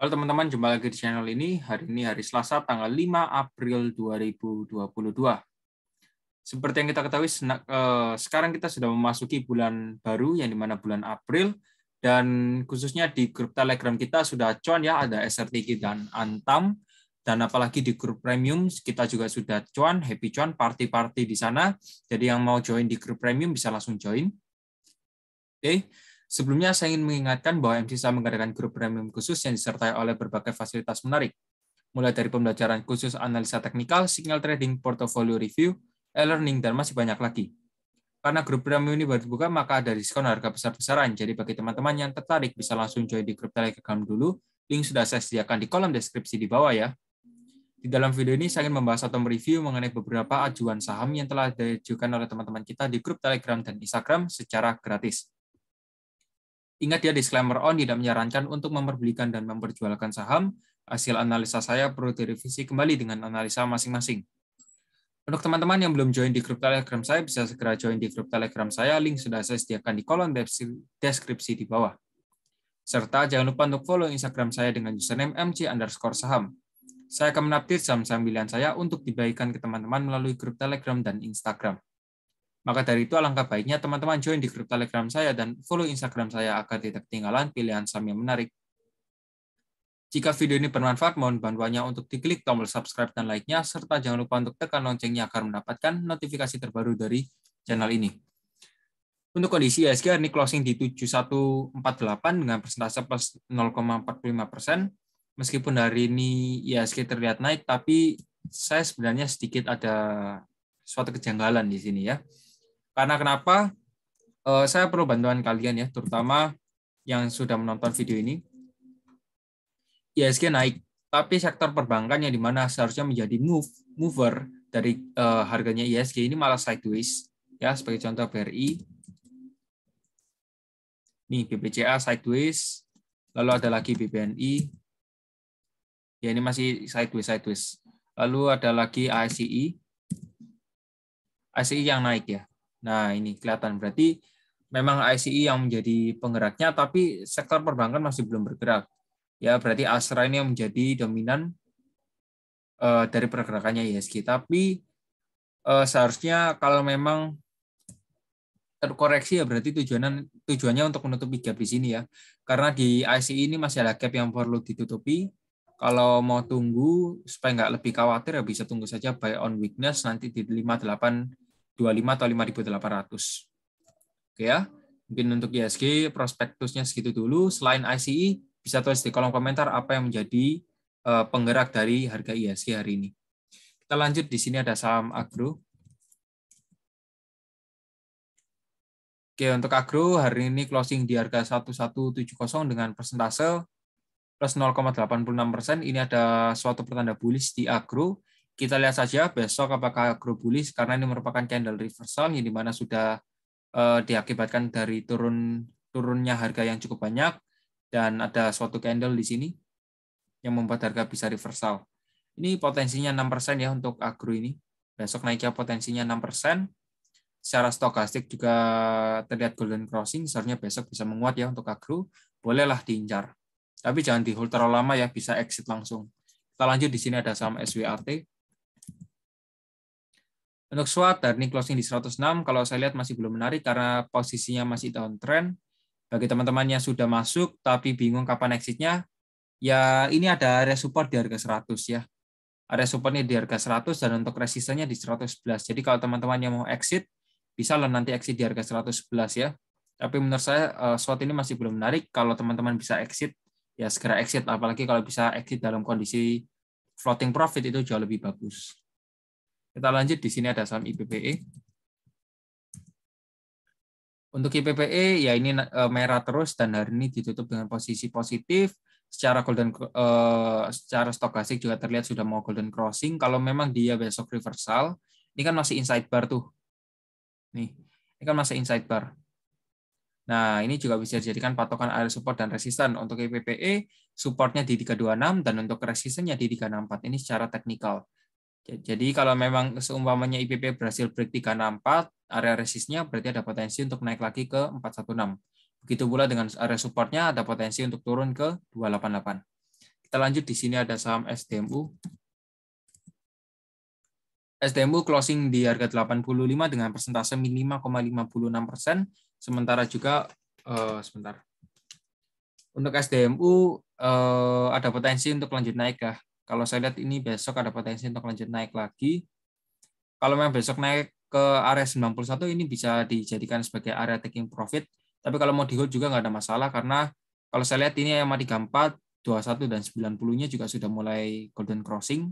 Halo teman-teman, jumpa lagi di channel ini. Hari ini hari Selasa, tanggal 5 April 2022. Seperti yang kita ketahui, sekarang kita sudah memasuki bulan baru, yang dimana bulan April, dan khususnya di grup Telegram kita sudah cuan ya, ada SRTG dan Antam, dan apalagi di grup Premium kita juga sudah cuan, happy cuan, party-party di sana. Jadi yang mau join di grup Premium bisa langsung join. Oke. Sebelumnya saya ingin mengingatkan bahwa MCSA mengadakan grup premium khusus yang disertai oleh berbagai fasilitas menarik, mulai dari pembelajaran khusus analisa teknikal, signal trading, portfolio review, e-learning, dan masih banyak lagi. Karena grup premium ini baru dibuka, maka ada diskon harga besar-besaran. Jadi bagi teman-teman yang tertarik, bisa langsung join di grup Telegram dulu. Link sudah saya sediakan di kolom deskripsi di bawah ya. Di dalam video ini saya ingin membahas atau mereview mengenai beberapa ajuan saham yang telah diajukan oleh teman-teman kita di grup Telegram dan Instagram secara gratis. Ingat ya, disclaimer on tidak menyarankan untuk memperbelikan dan memperjualkan saham. Hasil analisa saya perlu direvisi kembali dengan analisa masing-masing. Untuk teman-teman yang belum join di grup Telegram saya, bisa segera join di grup Telegram saya. Link sudah saya sediakan di kolom deskripsi di bawah. Serta jangan lupa untuk follow Instagram saya dengan username mc_saham. Saya akan mengupdate saham-saham pilihan saya untuk dibagikan ke teman-teman melalui grup Telegram dan Instagram. Maka dari itu alangkah baiknya teman-teman join di grup Telegram saya dan follow Instagram saya agar tidak ketinggalan pilihan saham yang menarik. Jika video ini bermanfaat, mohon bantuannya untuk diklik tombol subscribe dan like-nya, serta jangan lupa untuk tekan loncengnya agar mendapatkan notifikasi terbaru dari channel ini. Untuk kondisi IHSG, ini closing di 7148 dengan persentase plus 0,45%. Meskipun hari ini IHSG terlihat naik, tapi saya sebenarnya sedikit ada suatu kejanggalan di sini ya. Karena kenapa? Saya perlu bantuan kalian ya, terutama yang sudah menonton video ini. IHSG naik, tapi sektor perbankan yang dimana seharusnya menjadi mover dari harganya IHSG ini malah sideways. Ya, sebagai contoh BRI. Nih, BBCA sideways. Lalu ada lagi BBNI. Ya, ini masih sideways. Lalu ada lagi ASI. ASI yang naik ya. Nah, ini kelihatan berarti memang ICI yang menjadi penggeraknya, tapi sektor perbankan masih belum bergerak. Ya, berarti Astra ini yang menjadi dominan dari pergerakannya IHSG. Tapi seharusnya kalau memang terkoreksi ya berarti tujuannya untuk menutupi gap di sini ya. Karena di ICI ini masih ada gap yang perlu ditutupi. Kalau mau tunggu supaya nggak lebih khawatir ya bisa tunggu saja buy on weakness nanti di 5825 atau 5800. Oke ya, mungkin untuk IHSG prospektusnya segitu dulu. Selain ICI, bisa tulis di kolom komentar apa yang menjadi penggerak dari harga IHSG hari ini. Kita lanjut, di sini ada saham agro. Oke, untuk agro hari ini closing di harga 1170 dengan persentase plus 0,86%. Ini ada suatu pertanda bullish di agro. Kita lihat saja besok apakah agro bullish, karena ini merupakan candle reversal yang dimana sudah diakibatkan dari turunnya harga yang cukup banyak dan ada suatu candle di sini yang membuat harga bisa reversal. Ini potensinya 6% ya untuk agro ini. Besok naiknya potensinya 6%. Secara stokastik juga terlihat golden crossing, seharusnya besok bisa menguat ya untuk agro. Bolehlah diincar. Tapi jangan di hold terlalu lama ya, bisa exit langsung. Kita lanjut, di sini ada saham SWRT. Untuk SWAT, hari ini closing di 106, kalau saya lihat masih belum menarik karena posisinya masih downtrend. Bagi teman-teman yang sudah masuk tapi bingung kapan exit-nya, ya ini ada area support di harga 100 ya. Area supportnya di harga 100 dan untuk resistennya di 111. Jadi kalau teman-teman yang mau exit, bisa lah nanti exit di harga 111 ya. Tapi menurut saya SWAT ini masih belum menarik. Kalau teman-teman bisa exit, ya segera exit. Apalagi kalau bisa exit dalam kondisi floating profit itu jauh lebih bagus. Kita lanjut, di sini ada saham IPPE. Untuk IPPE ya ini merah terus dan hari ini ditutup dengan posisi positif. Secara stokastik juga terlihat sudah mau golden crossing. Kalau memang dia besok reversal, ini kan masih inside bar tuh. Nih, ini kan masih inside bar. Nah, ini juga bisa dijadikan patokan area support dan resisten. Untuk IPPE, supportnya di 326 dan untuk resistennya di 364. Ini secara teknikal. Jadi kalau memang seumpamanya IPP berhasil break 364, area resistnya berarti ada potensi untuk naik lagi ke 416. Begitu pula dengan area supportnya ada potensi untuk turun ke 288. Kita lanjut di sini ada saham SDMU. SDMU closing di harga 85 dengan persentase min 5,56%. Sementara juga sebentar. Untuk SDMU ada potensi untuk lanjut naik ya. Kalau saya lihat ini besok ada potensi untuk lanjut naik lagi. Kalau memang besok naik ke area 91 ini bisa dijadikan sebagai area taking profit. Tapi kalau mau di hold juga nggak ada masalah karena kalau saya lihat ini EMA 34, 21 dan 90-nya juga sudah mulai golden crossing.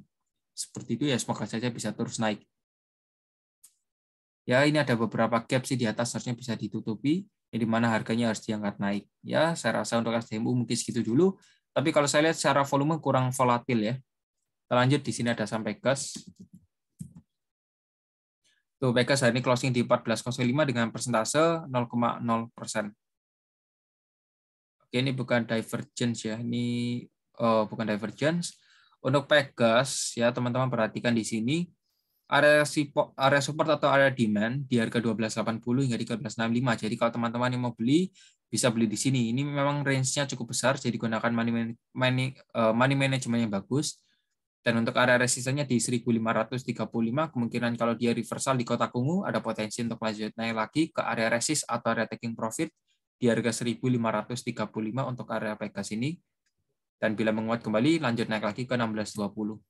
Seperti itu ya, semoga saja bisa terus naik. Ya, ini ada beberapa gap sih di atas harusnya bisa ditutupi, di mana harganya harus diangkat naik. Ya, saya rasa untuk SDMU mungkin segitu dulu. Tapi kalau saya lihat secara volume kurang volatil ya. Kita lanjut di sini ada saham Pegas. Tuh, Pegas hari ini closing di 14.05 dengan persentase 0,0%. Oke, ini bukan divergence ya. Ini bukan divergence. Untuk Pegas ya, teman-teman perhatikan di sini area support atau area demand di harga 12.80 hingga 13.65. Jadi kalau teman-teman yang mau beli bisa beli di sini. Ini memang range-nya cukup besar, jadi gunakan money management yang bagus. Dan untuk area resistennya di 1.535, kemungkinan kalau dia reversal di kotak ungu ada potensi untuk lanjut naik lagi ke area resist atau area taking profit di harga 1.535 untuk area Pegas ini. Dan bila menguat kembali, lanjut naik lagi ke 16.20.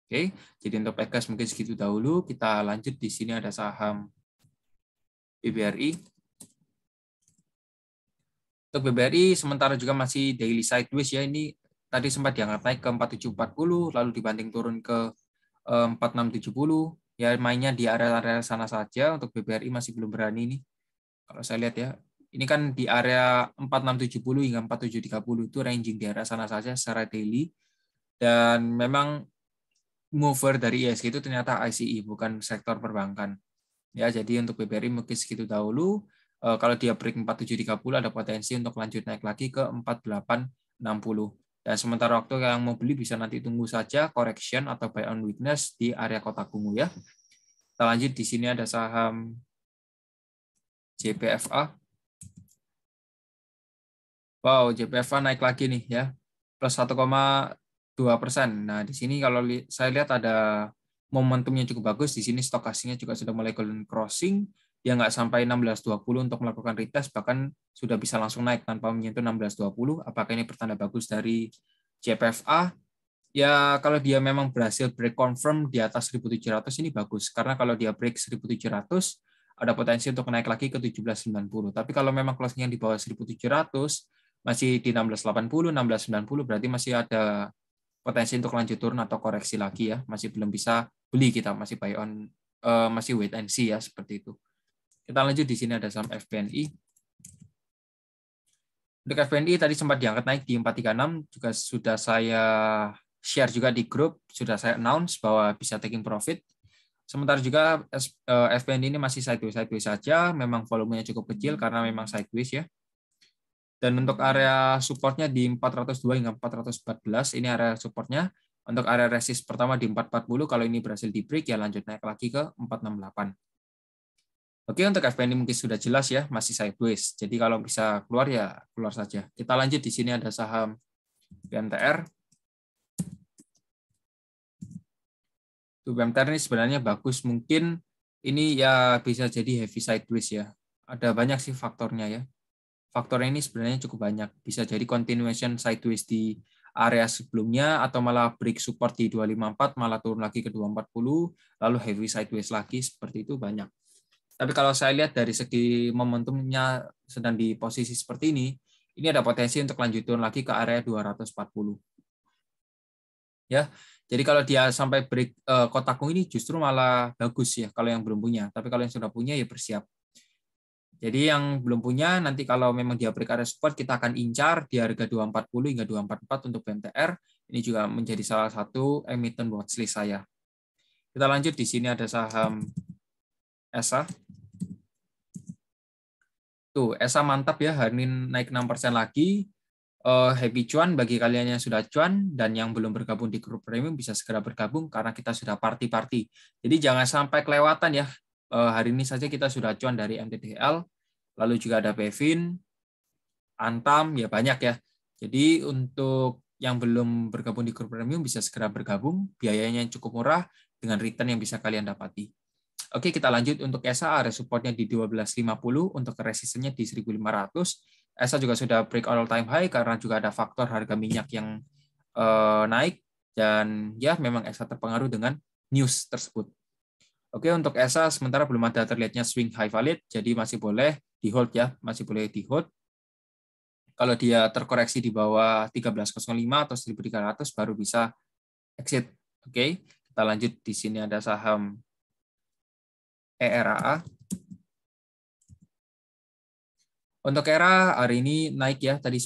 Oke, jadi untuk Pegas mungkin segitu dahulu. Kita lanjut di sini ada saham BBRI. Untuk BBRI sementara juga masih daily sideways ya. Ini tadi sempat diangkat naik ke 4740, lalu dibanting turun ke 4670. Ya mainnya di area-area sana saja. Untuk BBRI masih belum berani nih. Kalau saya lihat ya, ini kan di area 4670 hingga 4730 itu ranging di area sana saja secara daily. Dan memang mover dari ISG itu ternyata ICI, bukan sektor perbankan. Ya, jadi untuk BBRI mungkin segitu dahulu. Kalau dia break 4730 ada potensi untuk lanjut naik lagi ke 4860. Dan sementara waktu yang mau beli bisa nanti tunggu saja correction atau buy on weakness di area kotak ungu ya. Kita lanjut di sini ada saham JPFA. Wow, JPFA naik lagi nih ya, plus 1,2%. Nah, di sini kalau saya lihat ada momentumnya cukup bagus. Di sini stokastiknya juga sudah mulai golden crossing. Dia nggak sampai 16.20 untuk melakukan retest, bahkan sudah bisa langsung naik tanpa menyentuh 16.20. Apakah ini pertanda bagus dari JPFA? Ya, kalau dia memang berhasil break confirm di atas 1.700 ini bagus. Karena kalau dia break 1.700, ada potensi untuk naik lagi ke 17.90. Tapi kalau memang closing-nya di bawah 1.700, masih di 16.80, 16.90, berarti masih ada potensi untuk lanjut turun atau koreksi lagi ya. Masih belum bisa beli kita, masih buy on, masih wait and see ya, seperti itu. Kita lanjut di sini ada saham FPNI. Untuk FPNI tadi sempat diangkat naik di 436, juga sudah saya share juga di grup, sudah saya announce bahwa bisa taking profit. Sementara juga FPNI ini masih sideways saja, memang volumenya cukup kecil karena memang sideways ya. Dan untuk area supportnya di 402 hingga 414, ini area supportnya. Untuk area resist pertama di 440, kalau ini berhasil di break ya lanjut naik lagi ke 468. Oke, untuk FPNI mungkin sudah jelas ya, masih sideways. Jadi kalau bisa keluar ya keluar saja. Kita lanjut di sini ada saham BMTR. BMTR ini sebenarnya bagus, mungkin ini ya bisa jadi heavy sideways ya. Ada banyak sih faktornya ya. Faktornya ini sebenarnya cukup banyak. Bisa jadi continuation sideways di area sebelumnya, atau malah break support di 254, malah turun lagi ke 240, lalu heavy sideways lagi, seperti itu banyak. Tapi kalau saya lihat dari segi momentumnya sedang di posisi seperti ini ada potensi untuk lanjut turun lagi ke area 240. Ya, jadi kalau dia sampai break kotak ungu ini justru malah bagus ya kalau yang belum punya. Tapi kalau yang sudah punya ya bersiap. Jadi yang belum punya, nanti kalau memang dia break area support, kita akan incar di harga 240 hingga 244 untuk BMTR. Ini juga menjadi salah satu emiten watchlist saya. Kita lanjut, di sini ada saham ESA. Tuh, ESA mantap ya, hari ini naik 6% lagi. Happy cuan bagi kalian yang sudah cuan, dan yang belum bergabung di grup premium bisa segera bergabung karena kita sudah party-party. Jadi jangan sampai kelewatan ya. Hari ini saja kita sudah cuan dari MTTL, lalu juga ada Bevin, Antam, ya banyak ya. Jadi untuk yang belum bergabung di grup premium bisa segera bergabung, biayanya yang cukup murah dengan return yang bisa kalian dapati. Oke, kita lanjut untuk ESA, area supportnya di 1250, untuk resistennya di 1500. ESA juga sudah break all time high karena juga ada faktor harga minyak yang naik, dan ya memang ESA terpengaruh dengan news tersebut. Oke, untuk ESA sementara belum ada terlihatnya swing high valid, jadi masih boleh di hold ya, masih boleh di hold. Kalau dia terkoreksi di bawah 1305 atau 1300 baru bisa exit. Oke, kita lanjut. Di sini ada saham ERAA. Untuk ERA hari ini naik ya, tadi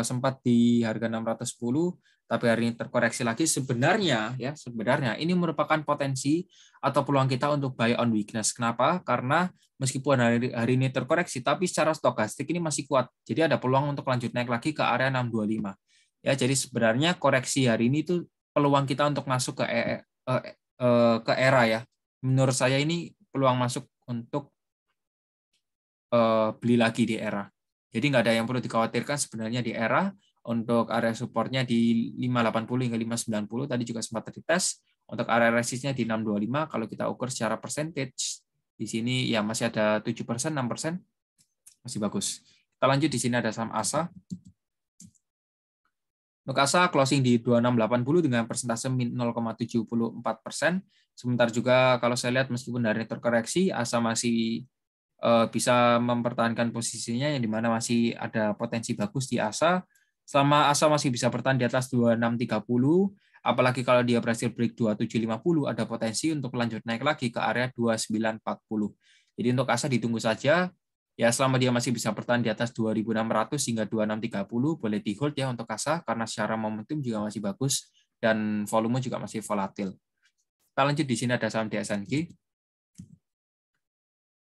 sempat di harga 610, tapi hari ini terkoreksi lagi. Sebenarnya ini merupakan potensi atau peluang kita untuk buy on weakness. Kenapa? Karena meskipun hari ini terkoreksi, tapi secara stokastik ini masih kuat. Jadi ada peluang untuk lanjut naik lagi ke area 625. Ya, jadi sebenarnya koreksi hari ini itu peluang kita untuk masuk ke ERA ya. Menurut saya ini peluang masuk untuk beli lagi di ERA. Jadi nggak ada yang perlu dikhawatirkan sebenarnya di ERA. Untuk area supportnya di 580 hingga 590, tadi juga sempat dites. Untuk area resistnya di 625, kalau kita ukur secara percentage, di sini ya masih ada 7%, 6%, masih bagus. Kita lanjut, di sini ada saham ASA. Untuk ASA closing di 2680 dengan persentase min 0,74%. Sementara juga kalau saya lihat meskipun hari ini terkoreksi, ASA masih bisa mempertahankan posisinya, yang dimana masih ada potensi bagus di ASA. Selama ASA masih bisa bertahan di atas 2630, apalagi kalau dia berhasil break 2750, ada potensi untuk lanjut naik lagi ke area 2940. Jadi untuk ASA ditunggu saja. Ya, selama dia masih bisa bertahan di atas 2600 hingga 2630, boleh di hold ya untuk ASA, karena secara momentum juga masih bagus dan volume juga masih volatil. Kita lanjut, di sini ada saham DSNG.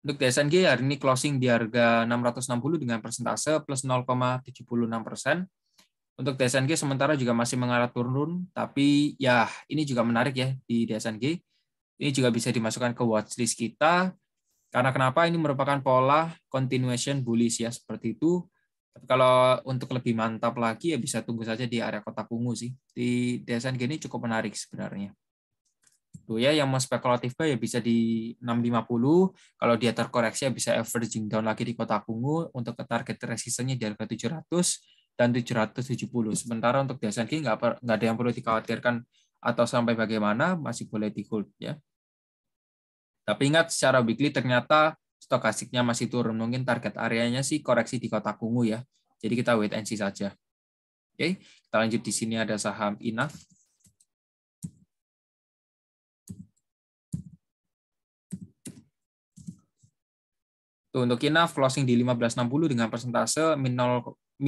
Untuk DSNG hari ini closing di harga 660 dengan persentase plus 0,76%. Untuk DSNG sementara juga masih mengarah turun, tapi ya ini juga menarik ya di DSNG. Ini juga bisa dimasukkan ke watchlist kita. Karena kenapa? Ini merupakan pola continuation bullish ya, seperti itu. Tapi kalau untuk lebih mantap lagi ya bisa tunggu saja di area kotak ungu sih. Di DSNG ini cukup menarik sebenarnya. Tuh ya, yang mau spekulatif ya bisa di 650. Kalau dia terkoreksi ya bisa averaging down lagi di kotak ungu. Untuk ke target resistennya di harga 700 dan 770. Sementara untuk DSNG nggak ada yang perlu dikhawatirkan atau sampai bagaimana, masih boleh di hold ya. Tapi ingat, secara weekly ternyata stokastiknya masih turun. Mungkin target areanya sih koreksi di kotak ungu ya. Jadi kita wait and see saja. Oke, kita lanjut. Di sini ada saham INAF. Tuh, untuk INAF closing di 1560 dengan persentase min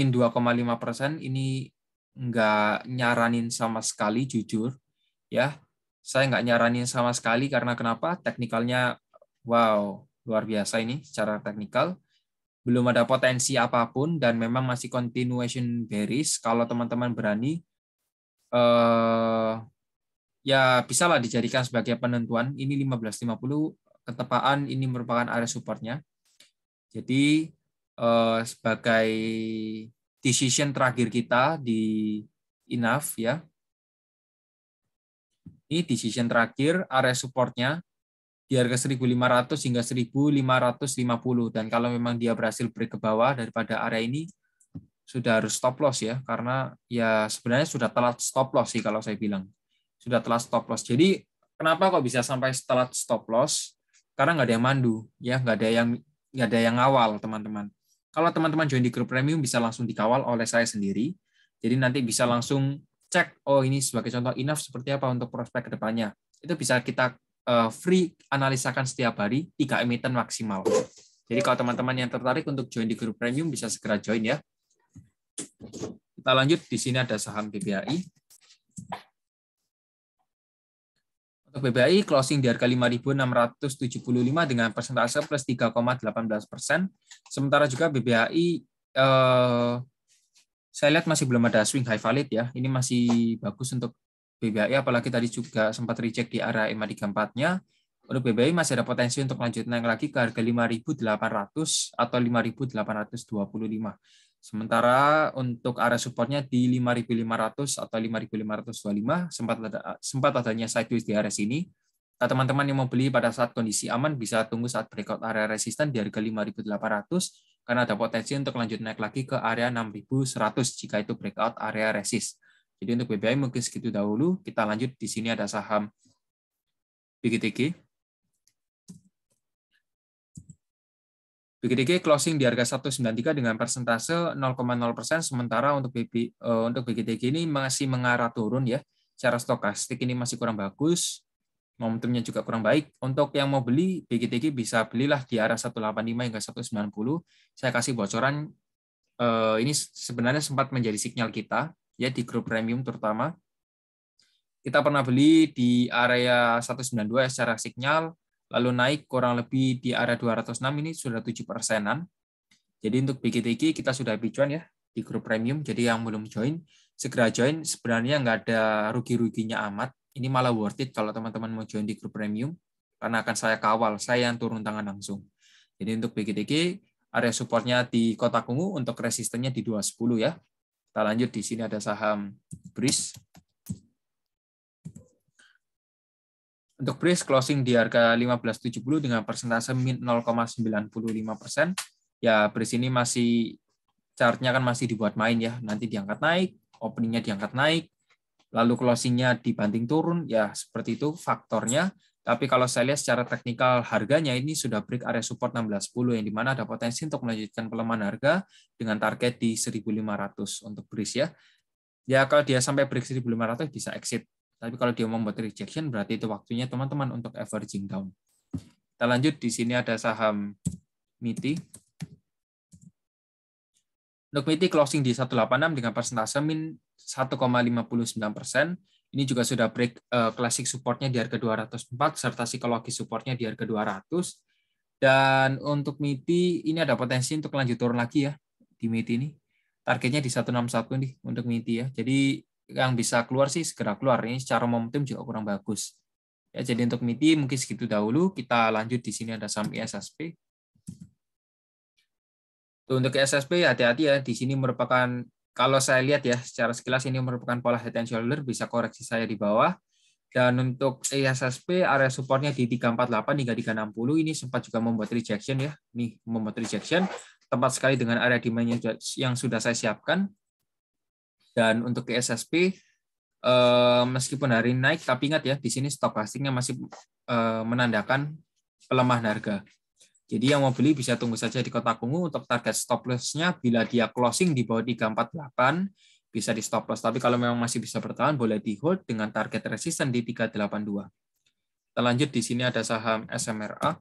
2,5%. Ini nggak nyaranin sama sekali, jujur ya. Saya nggak nyaranin sama sekali karena kenapa? Teknikalnya wow, luar biasa ini secara teknikal. Belum ada potensi apapun dan memang masih continuation bearish. Kalau teman-teman berani ya bisalah dijadikan sebagai penentuan. Ini 1550 ketepaan, ini merupakan area supportnya. Jadi sebagai decision terakhir kita di INAF ya. Ini decision terakhir, area supportnya di harga 1.500 hingga 1.550, dan kalau memang dia berhasil break ke bawah daripada area ini sudah harus stop loss ya, karena ya sebenarnya sudah telat stop loss sih kalau saya bilang. Sudah telat stop loss. Jadi kenapa kok bisa sampai telat stop loss? Karena nggak ada yang mandu ya, nggak ada yang ngawal teman-teman. Kalau teman-teman join di grup premium bisa langsung dikawal oleh saya sendiri. Jadi nanti bisa langsung cek, oh ini sebagai contoh INAF seperti apa untuk prospek ke depannya. Itu bisa kita free analisakan setiap hari 3 emiten maksimal. Jadi kalau teman-teman yang tertarik untuk join di grup premium bisa segera join ya. Kita lanjut, di sini ada saham BBAI. Untuk BBAI closing di harga 5.675 dengan persentase plus 3,18%. Sementara juga BBAI saya lihat masih belum ada swing high valid ya. Ini masih bagus untuk BBAI, apalagi tadi juga sempat reject di area EMA 34-nya. Untuk BBAI masih ada potensi untuk lanjut naik lagi ke harga 5.800 atau 5.825. Sementara untuk area supportnya di 5.500 atau 5.525 sempat adanya sideways di area sini. Nah, teman-teman yang mau beli pada saat kondisi aman bisa tunggu saat breakout area resisten di harga 5.800 karena ada potensi untuk lanjut naik lagi ke area 6.100 jika itu breakout area resist. Jadi untuk BBI mungkin segitu dahulu. Kita lanjut, di sini ada saham BGTG. BGTG closing di harga 193 dengan persentase 0,0%, sementara untuk BGTG ini masih mengarah turun ya. Secara stokastik ini masih kurang bagus, momentumnya juga kurang baik. Untuk yang mau beli BGTG bisa belilah di arah 185 hingga 190. Saya kasih bocoran, ini sebenarnya sempat menjadi sinyal kita ya di grup premium terutama. Kita pernah beli di area 192 secara sinyal, lalu naik kurang lebih di area 206, ini sudah 7%-an. Jadi untuk BGTG kita sudah picuan ya di grup premium, jadi yang belum join, segera join, sebenarnya nggak ada rugi-ruginya amat, ini malah worth it kalau teman-teman mau join di grup premium, karena akan saya kawal, saya yang turun tangan langsung. Jadi untuk BGTG, area supportnya di kotak ungu, untuk resistennya di 210 ya. Kita lanjut, di sini ada saham BRIS. Untuk BRIS closing di harga 15.70 dengan persentase min 0,95%. Ya, BRIS ini masih chartnya kan masih dibuat main ya. Nanti diangkat naik, openingnya diangkat naik, lalu closingnya dibanting turun. Ya, seperti itu faktornya. Tapi kalau saya lihat secara teknikal harganya ini sudah break area support 16.10 yang dimana ada potensi untuk melanjutkan pelemahan harga dengan target di 1.500 untuk BRIS ya. Ya, kalau dia sampai break 1.500 bisa exit. Tapi kalau dia membuat rejection, berarti itu waktunya teman-teman untuk averaging down. Kita lanjut, di sini ada saham MITI. Untuk MITI closing di 186 dengan persentase min 1,59%. Ini juga sudah break classic supportnya di harga 204, serta psikologis supportnya di harga 200. Dan untuk MITI, ini ada potensi untuk lanjut turun lagi ya, di MITI ini. Targetnya di 161 nih untuk MITI ya. Jadi yang bisa keluar sih segera keluar. Ini secara momentum juga kurang bagus. Ya, jadi untuk MITI mungkin segitu dahulu. Kita lanjut, di sini ada saham ISSP. Untuk ISSP hati-hati ya. Di sini merupakan, kalau saya lihat ya secara sekilas ini merupakan pola head and shoulder, bisa koreksi saya di bawah. Dan untuk ISSP area supportnya di 348 hingga 360 ini sempat juga membuat rejection ya. Nih membuat rejection tepat sekali dengan area demand yang sudah saya siapkan. Dan untuk ISSP meskipun hari ini naik, tapi ingat ya, di sini stokastiknya masih menandakan pelemahan harga. Jadi yang mau beli bisa tunggu saja di kotak ungu. Untuk target stop loss-nya bila dia closing di bawah 348 bisa di stop loss. Tapi kalau memang masih bisa bertahan boleh di hold dengan target resisten di 382. Kita lanjut, di sini ada saham SMRA.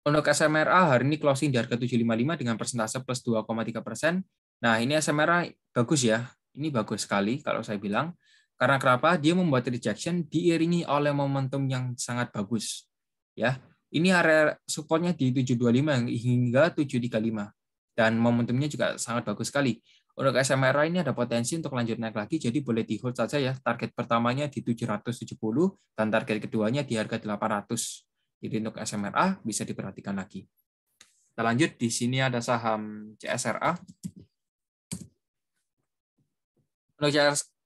Untuk SMRA hari ini closing di harga 755 dengan persentase plus 2,3%. Nah, ini SMRA bagus ya. Ini bagus sekali kalau saya bilang. Karena kenapa? Dia membuat rejection diiringi oleh momentum yang sangat bagus. Ya, ini area supportnya di 725 hingga 735. Dan momentumnya juga sangat bagus sekali. Untuk SMRA ini ada potensi untuk lanjut naik lagi, jadi boleh di hold saja ya. Target pertamanya di 770 dan target keduanya di harga 800. Jadi untuk SMRA bisa diperhatikan lagi. Kita lanjut, di sini ada saham CSRA.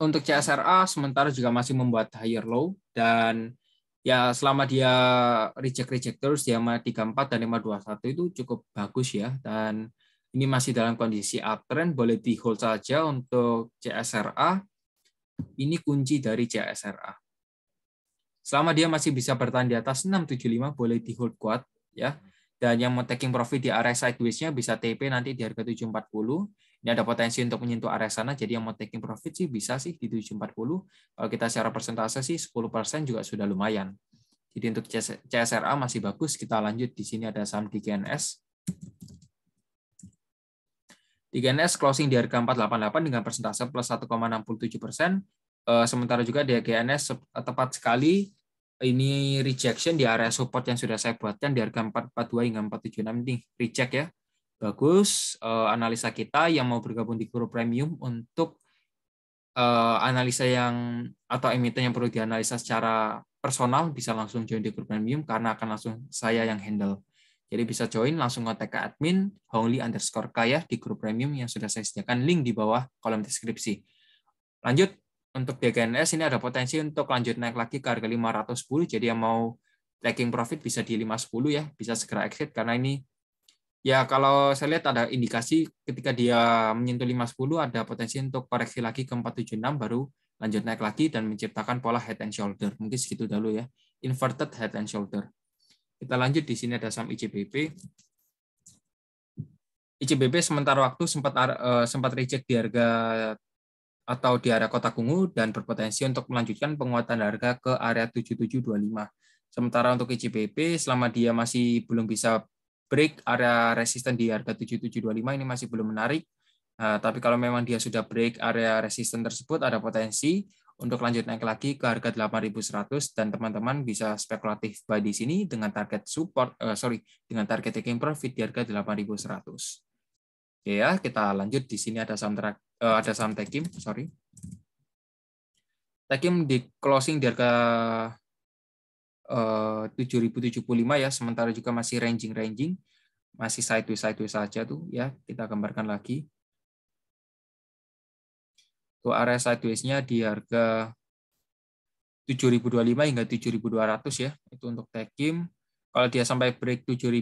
Untuk CSRA sementara juga masih membuat higher low, dan ya selama dia reject terus di 534 dan 521 itu cukup bagus ya, dan ini masih dalam kondisi uptrend, boleh di hold saja untuk CSRA. Ini kunci dari CSRA. Selama dia masih bisa bertahan di atas 675 boleh di hold kuat ya. Dan yang mau taking profit di area sideways-nya bisa TP nanti di harga 740. Ini ada potensi untuk menyentuh area sana, jadi yang mau taking profit sih bisa sih di 740. Kalau kita secara persentase sih 10% juga sudah lumayan. Jadi untuk CSRA masih bagus. Kita lanjut, di sini ada saham DGNS. DGNS closing di harga 488 dengan persentase plus 1,67%. Sementara juga DGNS tepat sekali ini rejection di area support yang sudah saya buatkan di harga 442 hingga 476 ini reject ya. Bagus. Analisa kita yang mau bergabung di grup premium untuk analisa yang atau emiten yang perlu dianalisa secara personal bisa langsung join di grup premium karena akan langsung saya yang handle. Jadi bisa join, langsung kontak ke admin Hongli_K ya di grup premium yang sudah saya sediakan link di bawah kolom deskripsi. Lanjut, untuk DKNS ini ada potensi untuk lanjut naik lagi ke harga 510, jadi yang mau taking profit bisa di 510 ya, bisa segera exit karena ini ya kalau saya lihat ada indikasi ketika dia menyentuh 510 ada potensi untuk koreksi lagi ke 476 baru lanjut naik lagi dan menciptakan pola head and shoulder. Mungkin segitu dulu ya. Inverted head and shoulder. Kita lanjut, di sini ada saham ICBP. ICBP sementara waktu sempat reject di harga atau di area kotak ungu dan berpotensi untuk melanjutkan penguatan harga ke area 7725. Sementara untuk ICBP selama dia masih belum bisa break area resisten di harga 7725 ini masih belum menarik. Nah, tapi kalau memang dia sudah break area resisten tersebut ada potensi untuk lanjut naik lagi ke harga 8.100 dan teman-teman bisa spekulatif buy di sini dengan target dengan target taking profit di harga 8.100. Oke ya, kita lanjut. Di sini ada saham Techim, Techim di closing di harga 7.075 ya, sementara juga masih ranging, masih sideways saja tuh ya. Kita gambarkan lagi. Tuh area sideways-nya di harga 7.025 hingga 7.200 ya. Itu untuk Techim. Kalau dia sampai break 7.000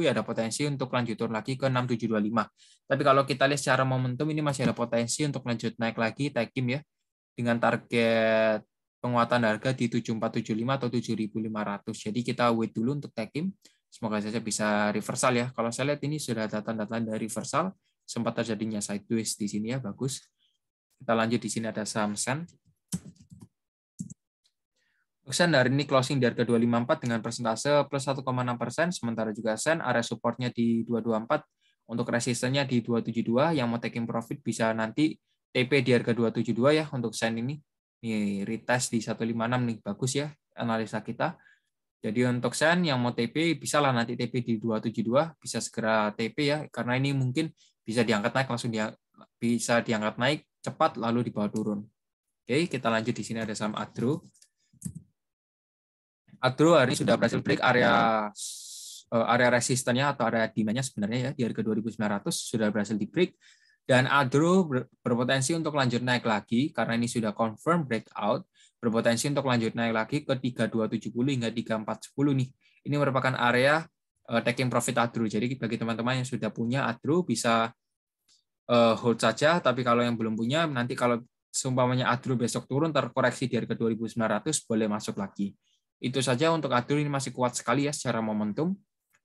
ya ada potensi untuk lanjut turun lagi ke 6.725. Tapi kalau kita lihat secara momentum ini masih ada potensi untuk lanjut naik lagi Techim ya dengan target penguatan harga di 7.475 atau 7.500. Jadi kita wait dulu untuk Techim. Semoga saja bisa reversal ya. Kalau saya lihat ini sudah ada tanda-tanda reversal, sempat terjadinya sideways di sini ya, bagus. Kita lanjut, di sini ada saham Sen. Sen hari ini closing di harga 254 dengan persentase plus 1,6%, sementara juga Sen area supportnya di 224, untuk resistennya di 272, yang mau taking profit bisa nanti TP di harga 272 ya untuk Sen ini. Ini retest di 156 nih, bagus ya analisa kita. Jadi untuk Sen yang mau TP bisa lah nanti TP di 272, bisa segera TP ya, karena ini mungkin bisa diangkat naik bisa diangkat naik cepat lalu dibawa turun. Oke, kita lanjut, di sini ada saham Adro. Adro hari ini sudah berhasil break area resistennya atau area demand-nya sebenarnya ya di harga 2.900 sudah berhasil di break, dan Adro berpotensi untuk lanjut naik lagi karena ini sudah confirm breakout, berpotensi untuk lanjut naik lagi ke 3270 hingga 3410 nih. Ini merupakan area taking profit Adro. Jadi bagi teman-teman yang sudah punya Adro bisa hold saja, tapi kalau yang belum punya nanti kalau seumpamanya Adro besok turun terkoreksi di harga 2.900 boleh masuk lagi. Itu saja untuk Adro, ini masih kuat sekali ya secara momentum.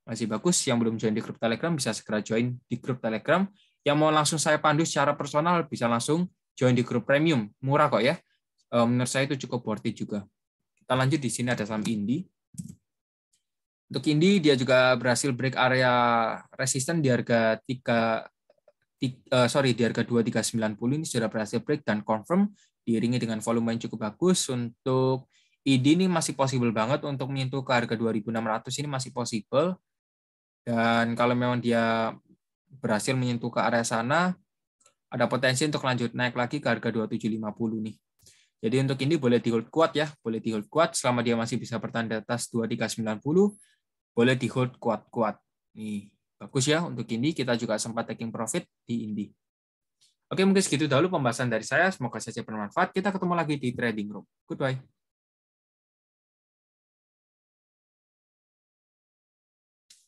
Masih bagus. Yang belum join di grup Telegram bisa segera join di grup Telegram. Yang mau langsung saya pandu secara personal bisa langsung join di grup premium. Murah kok ya. Menurut saya itu cukup worth it juga. Kita lanjut, di sini ada saham Indi. Untuk Indi dia juga berhasil break area resisten di harga di harga 2390 ini sudah berhasil break dan confirm diiringi dengan volume yang cukup bagus. Untuk ID ini masih possible banget untuk menyentuh ke harga 2.600, ini masih possible. Dan kalau memang dia berhasil menyentuh ke area sana, ada potensi untuk lanjut naik lagi ke harga 2750 nih. Jadi untuk ini boleh di hold kuat ya, boleh di hold kuat selama dia masih bisa bertahan di atas 2390, boleh di hold kuat-kuat. Nih, bagus ya untuk ini, kita juga sempat taking profit di Indi. Oke, mungkin segitu dahulu pembahasan dari saya. Semoga saja bermanfaat. Kita ketemu lagi di Trading Room. Goodbye.